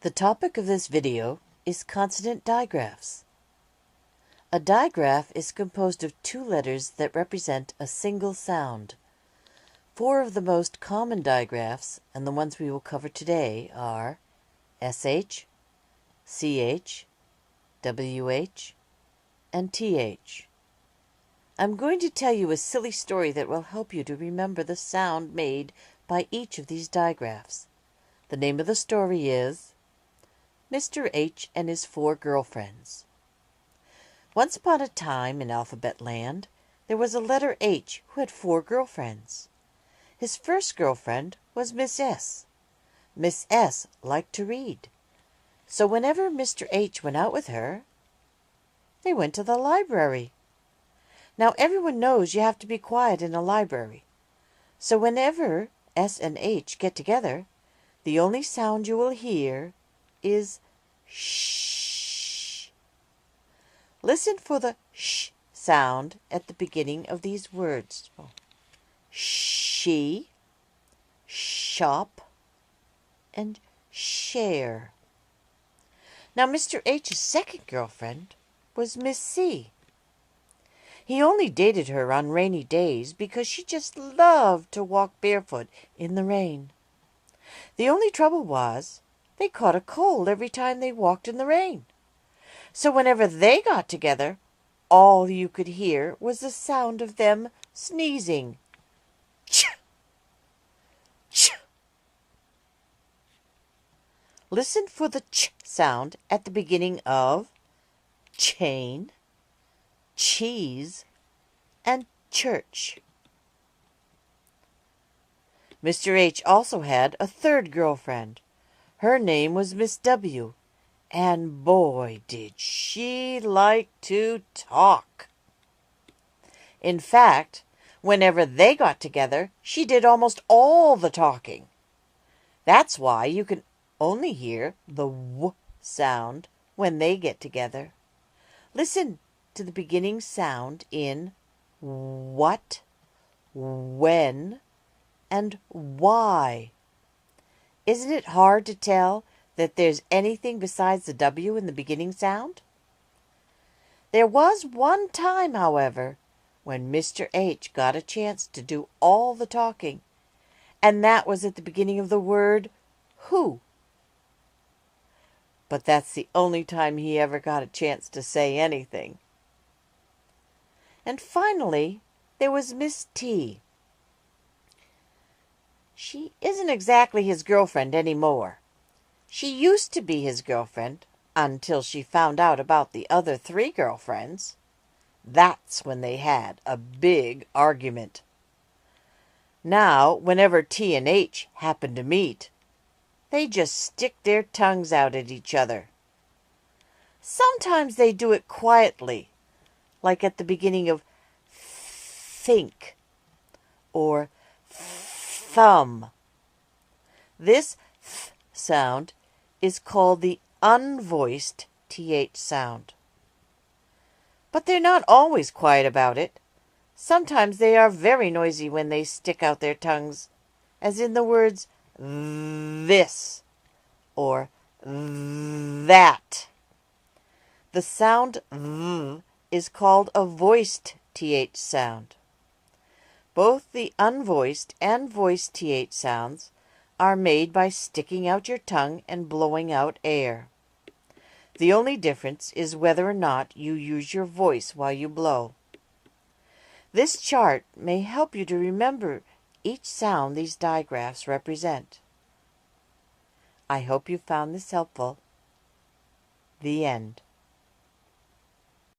The topic of this video is consonant digraphs. A digraph is composed of two letters that represent a single sound. Four of the most common digraphs, and the ones we will cover today, are SH, CH, WH, and TH. I'm going to tell you a silly story that will help you to remember the sound made by each of these digraphs. The name of the story is Mr. H and His Four Girlfriends. Once upon a time in Alphabet Land, there was a letter H who had four girlfriends. His first girlfriend was Miss S. Miss S liked to read, so whenever Mr. H went out with her, they went to the library. Now everyone knows you have to be quiet in a library, so whenever S and H get together, the only sound you will hear is shh. Listen for the sh sound at the beginning of these words. She, shop, and share. Now Mr. H's second girlfriend was Miss C. He only dated her on rainy days because she just loved to walk barefoot in the rain. The only trouble was they caught a cold every time they walked in the rain. So whenever they got together, all you could hear was the sound of them sneezing. Ch! Ch! Listen for the ch sound at the beginning of chain, cheese, and church. Mr. H also had a third girlfriend. Her name was Miss W, and boy, did she like to talk. In fact, whenever they got together, she did almost all the talking. That's why you can only hear the w sound when they get together. Listen to the beginning sound in what, when, and why. Isn't it hard to tell that there's anything besides the W in the beginning sound? There was one time, however, when Mr. H got a chance to do all the talking, and that was at the beginning of the word who. But that's the only time he ever got a chance to say anything. And finally, there was Miss T. She isn't exactly his girlfriend anymore. She used to be his girlfriend until she found out about the other three girlfriends. That's when they had a big argument. Now, whenever T and H happen to meet, they just stick their tongues out at each other. Sometimes they do it quietly, like at the beginning of think or thumb. This th sound is called the unvoiced th sound. But they're not always quiet about it. Sometimes they are very noisy when they stick out their tongues, as in the words this or that. The sound th is called a voiced th sound. Both the unvoiced and voiced th sounds are made by sticking out your tongue and blowing out air. The only difference is whether or not you use your voice while you blow. This chart may help you to remember each sound these digraphs represent. I hope you found this helpful. The end.